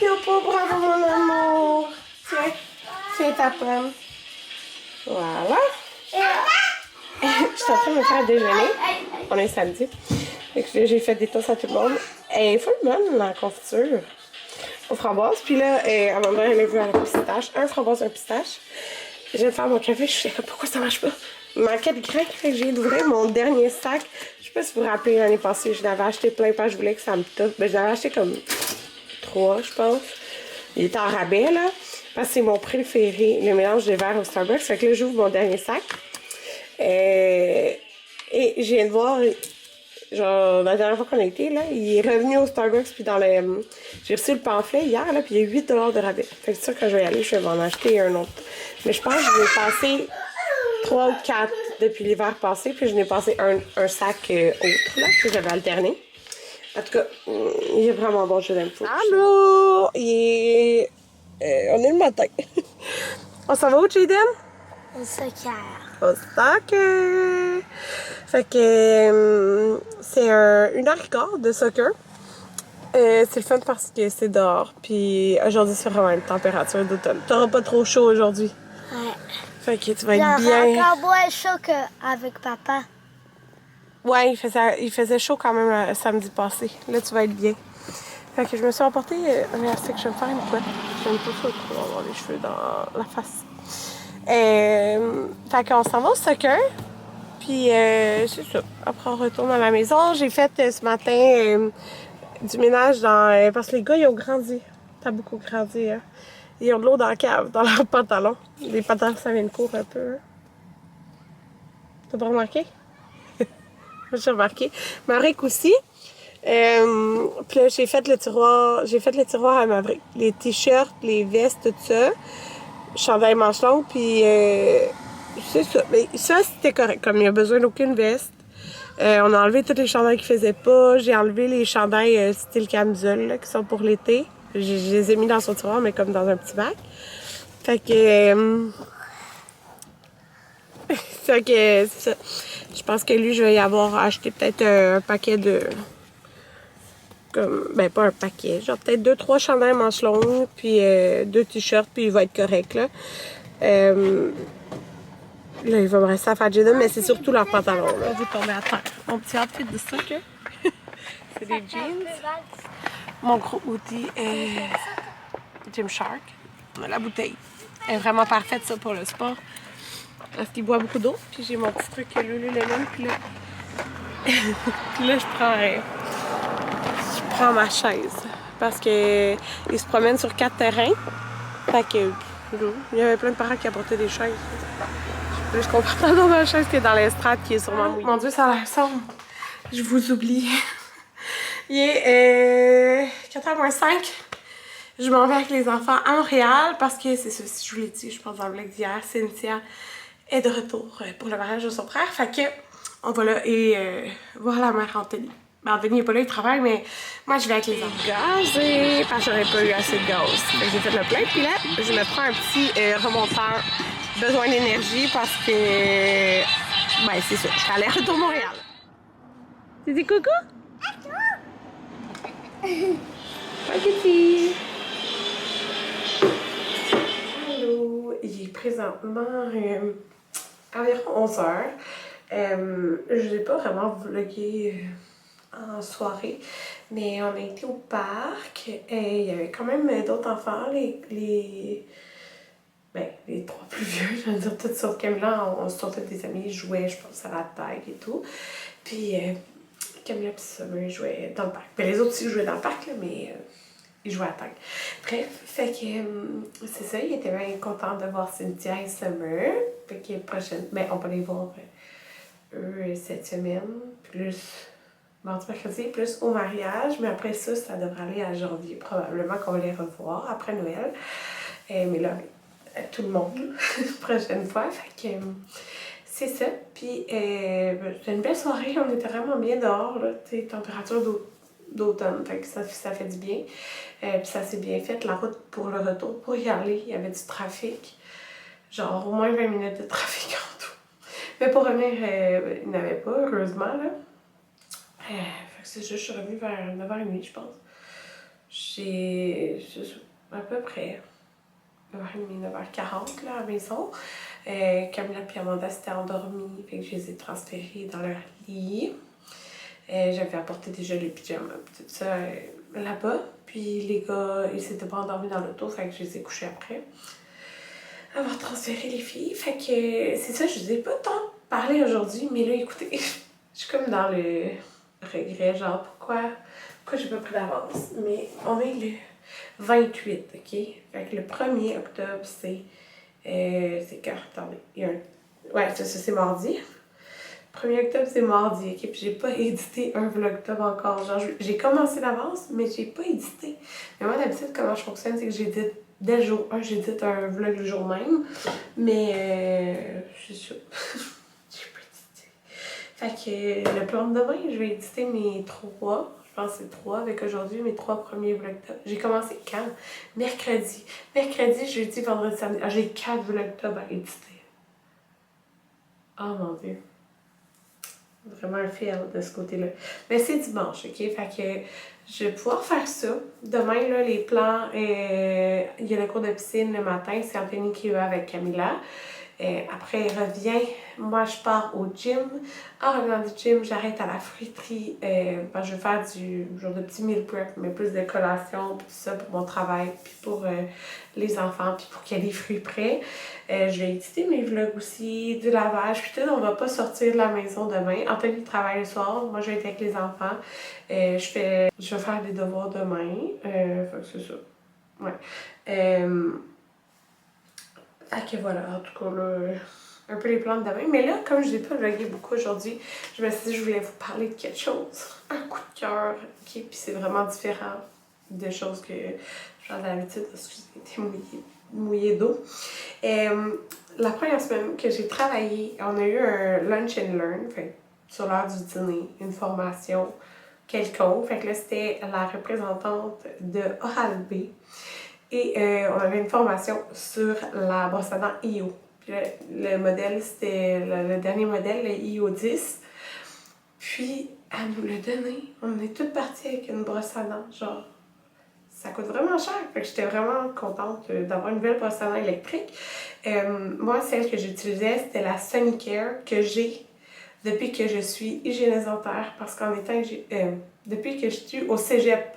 Yopo, bravo mon amour. Tiens, tiens ta pomme. Voilà. Je suis en train de me faire déjeuner. On est samedi. J'ai fait des toasts à tout le monde. Elle est full bonne, la confiture. Aux framboises. Puis là, à un moment donné, elle a vu à la pistache. Un framboise, un pistache. Je viens de faire mon café. Je suis comme, pourquoi ça marche pas? Il manquait de grains. Fait que j'ai d'ouvrir mon dernier sac. Je sais pas si vous vous rappelez, l'année passée, je l'avais acheté plein parce que je voulais que ça me touche. Ben, je l'avais acheté comme 3, je pense. Il était en rabais, là. Parce que c'est mon préféré, le mélange des verres au Starbucks. Fait que là, j'ouvre mon dernier sac. Et je viens de voir, genre, la dernière fois qu'on a été, là, il est revenu au Starbucks, puis dans le... J'ai reçu le pamphlet hier, là, puis il y a 8 $ de rabais. Fait que c'est sûr que je vais y aller, je vais m'en acheter un autre. Mais je pense que je vais passer 3 ou 4 depuis l'hiver passé, puis je n'ai passé un sac autre, là, que j'avais alterné. En tout cas, il est vraiment bon, je l'aime fou. Allô! On est le matin. On s'en va où, Jaden? Au soccer. Au soccer! Fait que c'est 1h15 de soccer. C'est le fun parce que c'est dehors. Puis aujourd'hui, c'est vraiment une température d'automne. T'auras pas trop chaud aujourd'hui. Ouais. Fait que tu vas être bien. Encore moins chaud qu'avec papa. Ouais, il faisait chaud quand même samedi passé. Là, tu vas être bien. Fait que je me suis emporté un élastique. Je vais me faire une couette. J'aime pas ça trop avoir les cheveux dans la face. Fait qu'on s'en va au soccer. Puis c'est ça. Après, on retourne à la maison. J'ai fait ce matin du ménage dans... parce que les gars, ils ont grandi. T'as beaucoup grandi, hein. Ils ont de l'eau dans la cave, dans leurs pantalons. Les pantalons, ça vient de court un peu. Hein. T'as pas remarqué? J'ai remarqué. Maverick aussi. Puis là, j'ai fait le tiroir à Maverick. Les t-shirts, les vestes, tout ça. Chandail manche longue, puis c'est ça. Mais ça, c'était correct. Comme il n'y a besoin d'aucune veste. On a enlevé tous les chandails qui faisaient pas. J'ai enlevé les chandails style camisole, là, qui sont pour l'été. Je les ai mis dans son tiroir, mais comme dans un petit bac. Fait que... fait que c'est ça. Je pense que lui, je vais y avoir acheté peut-être un paquet de... Comme, ben pas un paquet, genre peut-être 2-3 chandails manches longues, puis 2 t-shirts, puis il va être correct, là. Là, il va me rester à faire Jaden, mais c'est surtout leurs pantalons, là. Vous tombez à terre. Mon petit outfit de soccer. C'est des jeans. Mon gros hoodie Gymshark. La bouteille est vraiment parfaite, ça, pour le sport. Parce qu'il boit beaucoup d'eau. Puis j'ai mon petit truc Lululemon, puis là... puis là, je prends ma chaise. Parce que il se promène sur 4 terrains. Fait que... il y avait plein de parents qui apportaient des chaises. Je suis plus confortable dans ma chaise que dans l'estrade qui est sûrement mouillée. Mon Dieu, ça a l'air sombre. Je vous oublie. Il est 4h moins 5. Je m'en vais avec les enfants à Montréal parce que c'est ça, si je vous l'ai dit, je pense dans le vlog d'hier, Cynthia est de retour pour le mariage de son frère. Fait que on va là et voir la mère Anthony. Ben, Anthony n'est pas là, il travaille, mais moi je vais avec les enfants. Gazé, parce que j'aurais pas eu assez de gaz. Fait que j'ai fait le plein, puis là, je me prends un petit remonteur. Besoin d'énergie parce que... ben, c'est ça, je suis allée retour Montréal. Tu dis coucou? Bye, Kitty! Allô! Il est présentement environ 11h. Je n'ai pas vraiment vlogué en soirée, mais on a été au parc et il y avait quand même d'autres enfants, les 3 plus vieux, je veux dire, toutes sauf Camilla, on se sortait des amis, ils jouaient, je pense, à la tag et tout. Puis Camilla et Summer jouaient dans le parc. Ben, les autres aussi jouaient dans le parc, là, mais ils jouaient à la tag. Bref, fait que c'est ça, ils étaient bien contents de voir Cynthia et Summer. Fait que prochaine, ben, on va les voir eux cette semaine, plus mardi, mercredi, plus au mariage. Mais après ça, ça devrait aller à janvier. Probablement qu'on va les revoir après Noël. Mais là, tout le monde, prochaine fois. Fait que c'est ça. Puis c'était une belle soirée. On était vraiment bien dehors, là. Tu sais, température d'automne. Fait que ça fait du bien. Puis ça s'est bien fait. La route pour le retour, pour y aller, il y avait du trafic. Genre au moins 20 minutes de trafic en tout. Mais pour revenir, il n'y en avait pas, heureusement, là. Fait que c'est juste, je suis revenue vers 9h30, je pense. j'ai à peu près 9h30, 9h40 là, à la maison. Camilla et Amanda s'étaient endormies, fait que je les ai transférées dans leur lit. J'avais apporté déjà les pyjamas, tout ça là-bas. Puis les gars, ils s'étaient pas endormis dans l'auto, fait que je les ai couchés après. Avoir transféré les filles. Fait que c'est ça, je vous ai pas tant parlé aujourd'hui, mais là, écoutez, je suis comme dans le regret, genre pourquoi j'ai pas pris d'avance. Mais on est le 28, ok? Fait que le 1er octobre, c'est quand? Attendez, il y a un... Ouais, ça c'est mardi. 1er octobre, c'est mardi, ok? Puis j'ai pas édité un vlogtober encore. Genre, j'ai commencé d'avance, mais j'ai pas édité. Mais moi, d'habitude, comment je fonctionne, c'est que j'édite dès le jour 1, j'édite un vlog le jour même. Mais, c'est ça. J'ai pas édité. Fait que le plan de demain, je vais éditer mes 3. Je pense que c'est 3 avec aujourd'hui, mes 3 premiers vlogtubs. J'ai commencé quand? Mercredi. Mercredi, jeudi, vendredi, samedi. Ah, j'ai 4 vlogtubs à éditer. Oh mon Dieu. Vraiment un fail de ce côté-là. Mais c'est dimanche, ok? Fait que je vais pouvoir faire ça. Demain, là, les plans, il y a le cours de piscine le matin. C'est Anthony qui va avec Camilla. Après, il revient. Moi, je pars au gym. En revenant du gym, j'arrête à la friterie. Ben, je vais faire du genre de petit meal prep, mais plus de collation, puis tout ça pour mon travail, puis pour les enfants, puis pour qu'il y ait des fruits prêts. Je vais éditer mes vlogs aussi, du lavage, puis tout. On va pas sortir de la maison demain. Anthony travaille le soir. Moi, je vais être avec les enfants. Je vais faire des devoirs demain. Fait que c'est ça. Ouais. Fait que voilà, en tout cas, là, un peu les plans de demain. Mais là, comme je n'ai pas vlogué beaucoup aujourd'hui, je me suis dit que je voulais vous parler de quelque chose. Un coup de cœur, ok? Puis c'est vraiment différent de choses que je fais d'habitude parce que j'ai été mouillée d'eau. La première semaine que j'ai travaillé, on a eu un lunch and learn, fait, sur l'heure du dîner, une formation quelconque. Fait que là, c'était la représentante de Oral-B. Et on avait une formation sur la brosse à dents IO. Puis le modèle, c'était le dernier modèle, le IO 10. Puis, elle nous l'a donné. On est toutes parties avec une brosse à dents. Genre, ça coûte vraiment cher. Fait que j'étais vraiment contente d'avoir une nouvelle brosse à dents électrique. Moi, celle que j'utilisais, c'était la Sonicare que j'ai depuis que je suis hygiéniste dentaire. Parce qu'en étant... depuis que je suis au cégep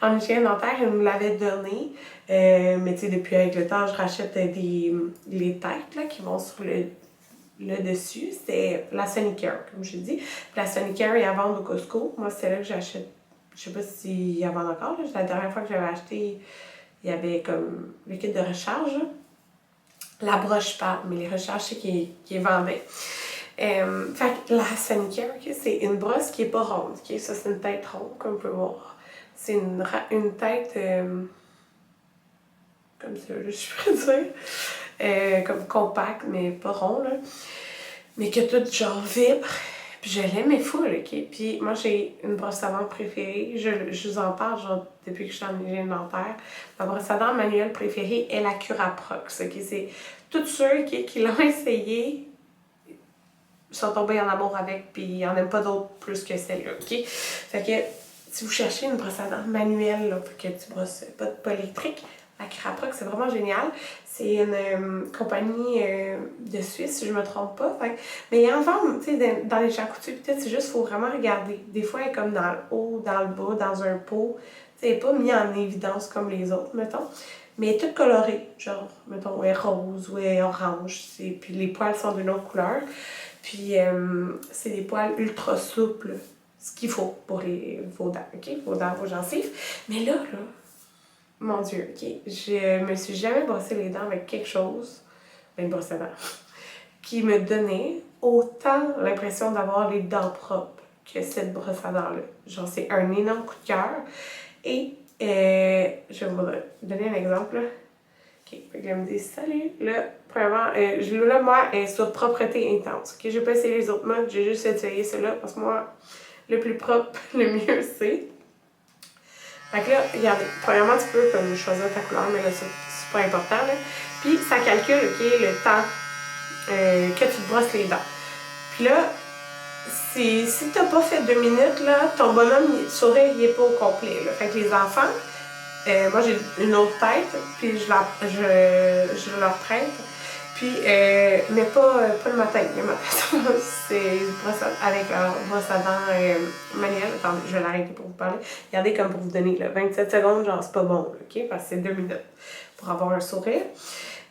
en hygiène dentaire, elle nous l'avait donné. Mais tu sais, depuis avec le temps, je rachète les têtes là, qui vont sur le dessus. C'est la Sonicare, comme je dis. Puis la Sonicare est à vendre au Costco. Moi, c'est là que j'achète. Je sais pas s'il y en vend encore. Là. La dernière fois que j'avais acheté, il y avait comme le kit de recharge. Là. La broche pas, mais les recharges, c'est qui vendait. Fait que la Sonicare, okay, c'est une brosse qui est pas ronde. Okay? Ça, c'est une tête ronde, comme on peut voir. C'est une tête comme ça, je peux dire. Comme compacte, mais pas rond, là. Mais que tout genre vibre. Puis je l'aimais full, ok? Puis moi, j'ai une brosse à dents préférée. Je vous en parle, genre, depuis que je suis en hygiène dentaire. Ma brosse à dents manuelle préférée est la Curaprox, ok? C'est tous ceux qui l'ont essayé sont tombés en amour avec, puis il n'y en a pas d'autres plus que celle-là, ok? Fait que si vous cherchez une brosse à dents manuelle, là, que tu brosses pas électrique, la Curaprox, c'est vraiment génial. C'est une compagnie de Suisse, si je me trompe pas. Fait, mais il y en vend, tu sais, dans les charcutiers, peut-être, c'est juste, il faut vraiment regarder. Des fois, elle est comme dans le haut, dans le bas, dans un pot. Tu sais, elle n'est pas mise en évidence comme les autres, mettons. Mais elle est toute colorée, genre, mettons, elle est rose ou elle est orange. Puis les poils sont d'une autre couleur. Puis c'est des poils ultra souples, ce qu'il faut pour vos dents, ok? Vos dents, vos gencives. Mais là, mon Dieu, ok? Je me suis jamais brossé les dents avec quelque chose, une brosse à dents, qui me donnait autant l'impression d'avoir les dents propres que cette brosse à dents-là. Genre, c'est un énorme coup de cœur. Et je vais vous donner un exemple, là. Ok, fait que là, elle me dit salut. Là, premièrement, là, moi, elle est sur propreté intense. Ok, je vais pas essayer les autres modes, j'ai juste essayé celle-là parce que moi, le plus propre, le mieux c'est. Fait que là, regardez, premièrement, tu peux comme choisir ta couleur, mais là, c'est pas important, là. Puis, ça calcule, ok, le temps que tu te brosses les dents. Puis là, si t'as pas fait 2 minutes, là, ton bonhomme, sourire, il est pas au complet, là. Fait que les enfants, Moi, j'ai une autre tête, puis je leur prête. Puis, mais pas le matin. Le matin, c'est avec leur brosse à dents manuelle. Attendez, je vais l'arrêter pour vous parler. Regardez comme pour vous donner, là, 27 secondes, genre, c'est pas bon, OK? Parce que c'est 2 minutes pour avoir un sourire.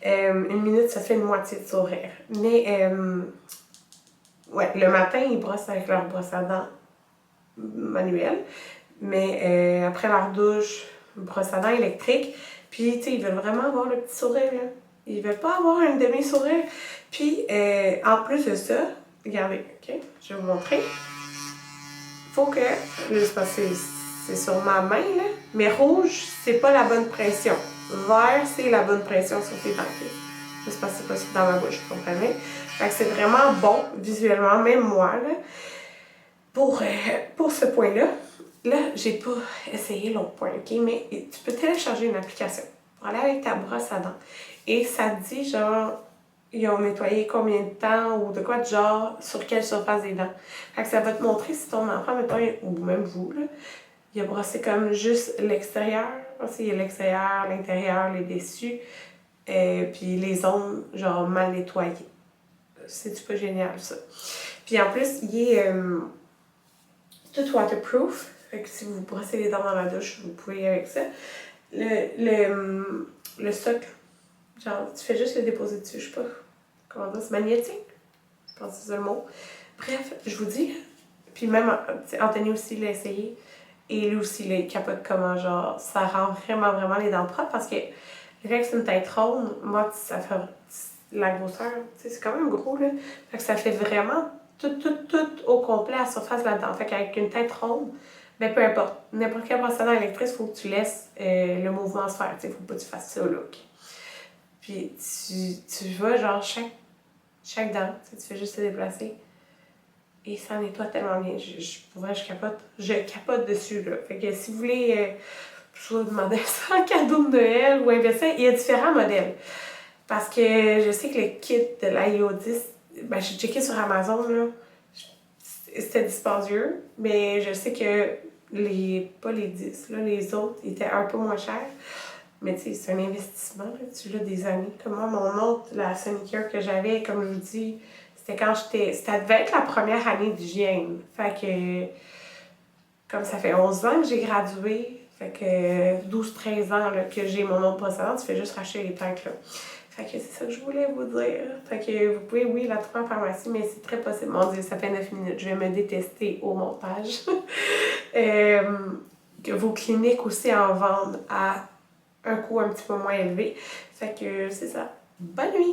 1 minute, ça fait une moitié de sourire. Mais, ouais, le matin, ils brossent avec leur brosse à dents manuelle. Mais après leur douche, brosse à dents électrique. Puis, tu sais, ils veulent vraiment avoir le petit sourire, là. Ils veulent pas avoir un demi-sourire. Puis, en plus de ça, regardez, OK? Je vais vous montrer. Faut que, c'est parce que c'est sur ma main, là, mais rouge, c'est pas la bonne pression. Vert, c'est la bonne pression sur tes dents. C'est parce que c'est pas dans ma bouche, vous comprenez? Fait que c'est vraiment bon, visuellement, même moi, là, pour ce point-là. Là, j'ai pas essayé l'autre point, OK? Mais tu peux télécharger une application pour aller avec ta brosse à dents. Et ça te dit, genre, ils ont nettoyé combien de temps ou de quoi de genre, sur quelle surface des dents. Fait que ça va te montrer si ton enfant, mettons, ou même vous, là, il a brossé comme juste l'extérieur. Aussi, il y a l'extérieur, l'intérieur, les dessus, puis les zones, genre, mal nettoyées. C'est-tu pas génial, ça? Puis en plus, il est tout waterproof. Fait que si vous brossez les dents dans la douche, vous pouvez avec ça. Le socle, genre, tu fais juste le déposer dessus, je sais pas comment dire, c'est magnétique. Je pense que c'est ça le mot. Bref, je vous dis, puis même Anthony aussi l'a essayé, et lui aussi, il capote comment, genre, ça rend vraiment, vraiment les dents propres, parce que le fait que c'est une tête ronde, moi, ça fait la grosseur, tu sais, c'est quand même gros, là. Fait que ça fait vraiment tout au complet à la surface de la dent. Fait qu'avec une tête ronde, ben peu importe. N'importe quel brosse à dents électrique, il faut que tu laisses le mouvement se faire. Il faut pas que tu fasses ça, là. Okay? Puis tu vas, genre, chaque dent, tu fais juste te déplacer. Et ça nettoie tellement bien. Je capote. Je capote dessus, là. Fait que si vous voulez soit demander ça en cadeau de Noël ou investir, il y a différents modèles. Parce que je sais que le kit de l'IO10, ben j'ai checké sur Amazon, là, c'était dispendieux, mais je sais que pas les 10, là, les autres étaient un peu moins chers. Mais tu sais, c'est un investissement, là, tu l'as des années. Comme moi, mon autre, la Sonicare que j'avais, comme je vous dis, c'était quand ça devait être la première année d'hygiène. Fait que, comme ça fait 11 ans que j'ai gradué, fait que 12-13 ans là, que j'ai mon autre procédant, tu fais juste racheter les tanks, là. Fait que c'est ça que je voulais vous dire. Fait que vous pouvez, oui, la trouver en pharmacie, mais c'est très possible. Mon Dieu, ça fait 9 minutes. Je vais me détester au montage. Que vos cliniques aussi en vendent à un coût un petit peu moins élevé. Fait que c'est ça. Bonne nuit!